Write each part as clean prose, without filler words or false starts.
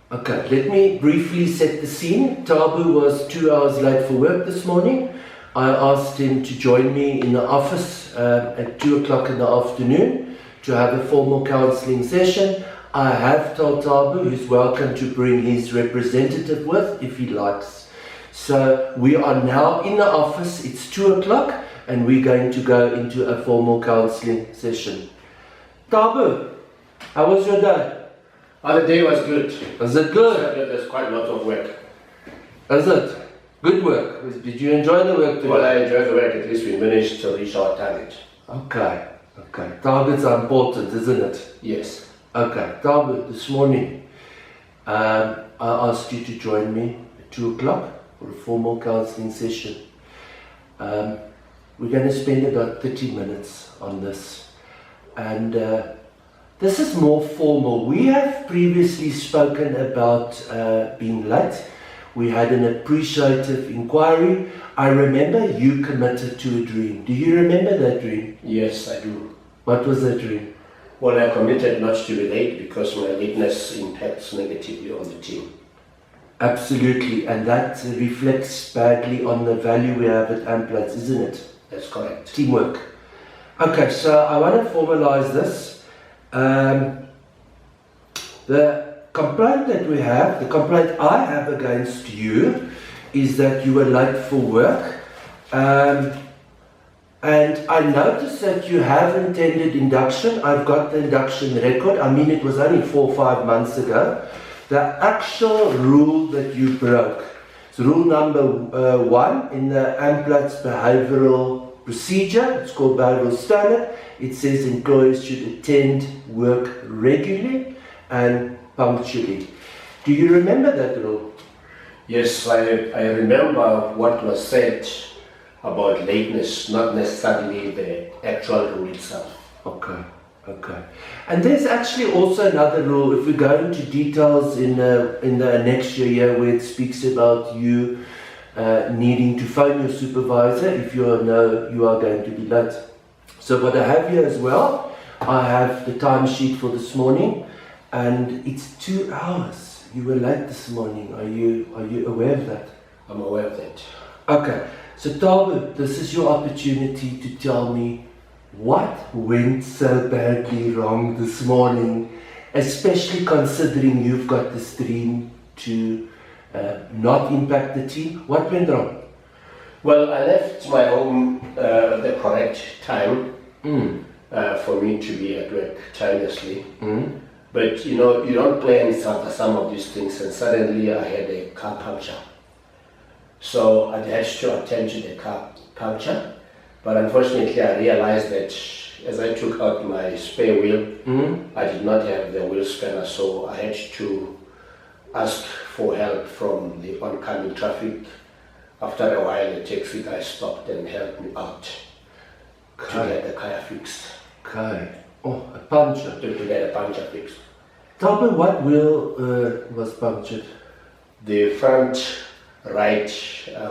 Okay, let me briefly set the scene. Tabu was 2 hours late for work this morning. I asked him to join me in the office at 2 o'clock in the afternoon to have a formal counselling session. I have told Tabu he's welcome to bring his representative with if he likes. So we are now in the office, it's 2 o'clock, and we're going to go into a formal counselling session. Tabu, how was your day? The day was good. Was it good? There's quite a lot of work. Is it? Good work. Did you enjoy the work today? Well, I enjoyed the work. At least we managed to reach our target. Okay. Targets are important, isn't it? Yes. Okay. Tabu, this morning, I asked you to join me at 2 o'clock for a formal counselling session. We're going to spend about 30 minutes on this. And this is more formal. We have previously spoken about being late. We had an appreciative inquiry. I remember you committed to a dream. Do you remember that dream? Yes, I do. What was that dream? Well, I committed not to be late because my lateness impacts negatively on the team. Absolutely, and that reflects badly on the value we have at Amplats, isn't it? That's correct. Teamwork. Okay, so I want to formalize this. The complaint that we have, the complaint I have against you, is that you were late for work. And I noticed that you have attended induction. I've got the induction record. I mean, it was only 4 or 5 months ago. The actual rule that you broke, it's rule number 1 in the Amplats behavioral procedure. It's called behavioral standard. It says employees should attend work regularly and punctually. Do you remember that rule? Yes, I remember what was said about lateness, not necessarily the actual rule itself. Okay. And there's actually also another rule. If we go into details in the next year where it speaks about you needing to phone your supervisor if you are going to be late. So what I have here as well, I have the timesheet for this morning, and it's 2 hours. You were late this morning. Are you aware of that? I'm aware of that. Okay. So Tabu, this is your opportunity to tell me what went so badly wrong this morning, especially considering you've got this dream to not impact the team. What went wrong? Well, I left my home at the correct time for me to be at work timelessly. But you don't plan for some of these things, and suddenly I had a car puncture. So I had to attend to the car puncture. But unfortunately, I realized that as I took out my spare wheel, I did not have the wheel spanner, so I had to ask for help from the oncoming traffic. After a while, the taxi guy stopped and helped me out to get the car fixed. Okay. Oh, a puncture. To get a puncture fixed. Tell me, what wheel was punctured? The front right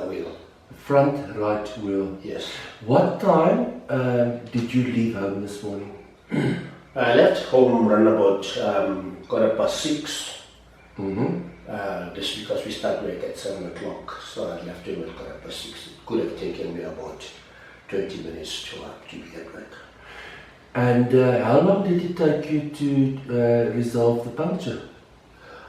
wheel. Front right wheel. Yes. What time did you leave home this morning? I left home around about 6:15. Just because we start work at 7 o'clock, so I left home at 6:15. It could have taken me about 20 minutes to be at work. And how long did it take you to resolve the puncture?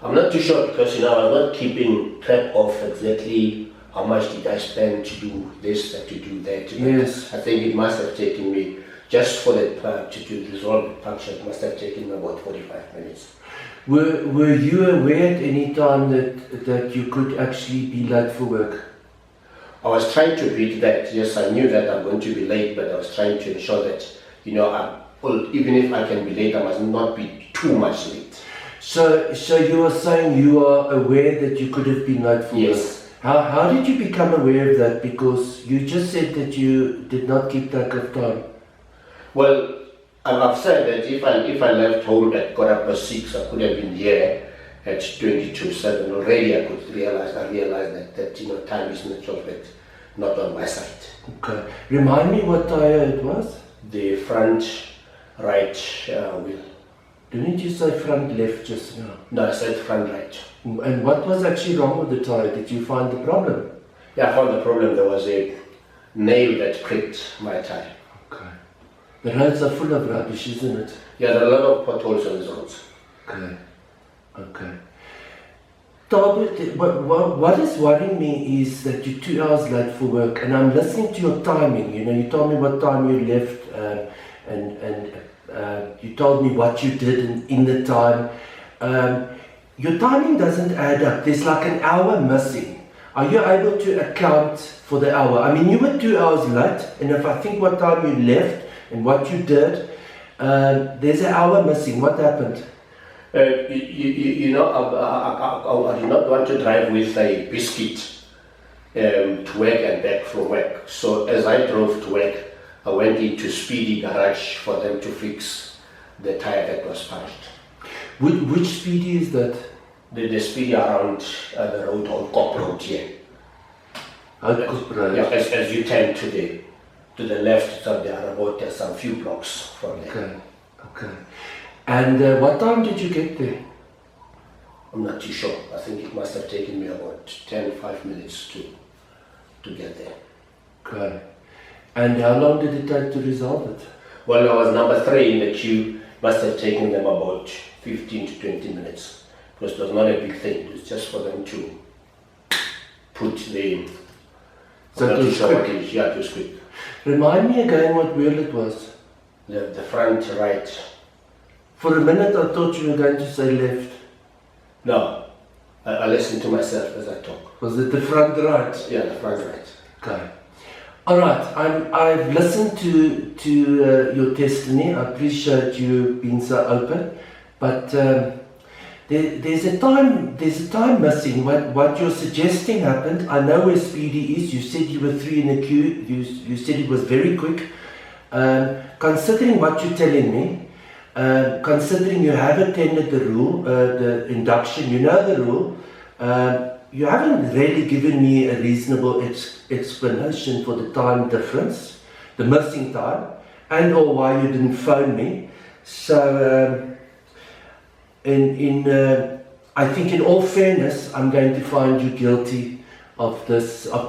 I'm not too sure because I was not keeping track of exactly how much did I spend to do this and to do that. Yes. I think it must have taken me, just for the to resolve the puncture, it must have taken me about 45 minutes. Were you aware at any time that you could actually be late for work? I was trying to beat that. Yes, I knew that I'm going to be late, but I was trying to ensure that, even if I can be late, I must not be too much late. So you are saying you are aware that you could have been late for work? Yes. How did you become aware of that? Because you just said that you did not keep track of time. Well, I've said that if I left home at 6:15, I could have been here at 7:22. Already I realized that time is not on my side. Okay. Remind me what tire it was? The front right wheel. Didn't you say front left just now? No, I said front right. And what was actually wrong with the tire? Did you find the problem? Yeah, I found the problem. There was a nail that pricked my tire. Okay. The roads are full of rubbish, isn't it? Yeah, there are a lot of potholes on these roads. Okay. Okay. Talbot, what is worrying me is that you're 2 hours late for work, and I'm listening to your timing. You know, you told me what time you left, and you told me what you did in the time. Your timing doesn't add up. There's like an hour missing. Are you able to account for the hour? I mean, you were 2 hours late, and if I think what time you left and what you did, there's an hour missing. What happened? You know, I did not want to drive with a biscuit to work and back from work. So as I drove to work, I went into Speedy Garage for them to fix the tire that was punched. Which Speedy is that? The Speedy around the road on Cop Road here. Yeah, as you turn to the left of the other road, there's some few blocks from there. Okay, okay. And what time did you get there? I'm not too sure. I think it must have taken me about 5 minutes to get there. Okay. And how long did it take to resolve it? Well, I was number 3 in the queue. Must have taken them about 15 to 20 minutes. Because it was not a big thing. It was just for them to put the... So it was quick? Yeah, it was quick. Remind me again what wheel it was. The front right. For a minute I thought you were going to say left. No, I listen to myself as I talk. Was it the front right? Yeah, the front right. Okay. All right. I've listened to your testimony. I appreciate you being so open, but there's a time missing. What you're suggesting happened. I know where Speedy is. You said you were 3 in the queue. You said it was very quick. Considering what you're telling me. Considering you have attended the induction, you know the rule, you haven't really given me a reasonable explanation for the time difference, the missing time, and or why you didn't phone me. So, I think in all fairness, I'm going to find you guilty of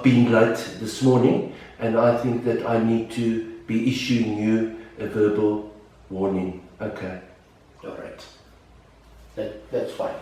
being late this morning, and I think that I need to be issuing you a verbal warning. Okay. All right. That's fine.